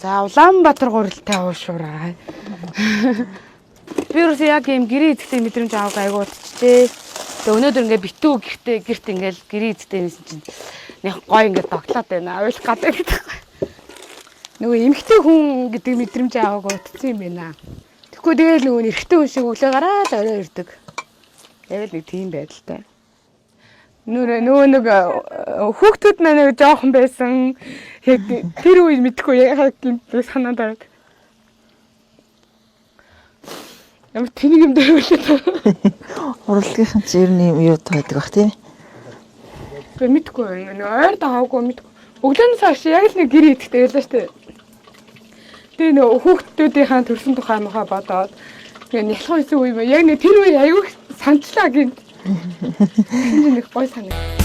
За Улаанбаатар гурилтай уушуураа. Би ерөөсөө яг юм гэрээ эзэгтэй мэдрэмж авах айгуу утчжээ. Тэгээ өнөөдөр ингээ битүү гэрт ингээл гэрээ эзэгтэй юмсэн чинь нэг гой ингээ доглоод байна. Ойлгох гадаг гэдэг. Нөгөө эмхтэй хүн гэдэг мэдрэмж авах утцсан юм байна. Тэгэхгүй тэгэл нөгөө эрэгтэй хүн шиг өглөө гараад орой ирдэг. Яг л нэг тийм байдалтай. Нөгөө нэг хүүхдүүд маань жоохон байсан. Тэр үе мэдхгүй яг санаад байна. Ямар тэнийг юм дөрвөлээ. Урлагийнхан ч ер нь юу таадаг бах тийм. Би мэдхгүй ойр дагаагүй мэдгүй. Өглөөнөөс хойш яг л нэг гэр идэхтэй байлаа шүү дээ. Тэгээ нөгөө хүүхдүүдийн төрсөн тухай махаа бодоод тэгээ нялхаа исэн үе яг нэг тэр үе аягүй санчлаа гинт. Нэг гой санаг.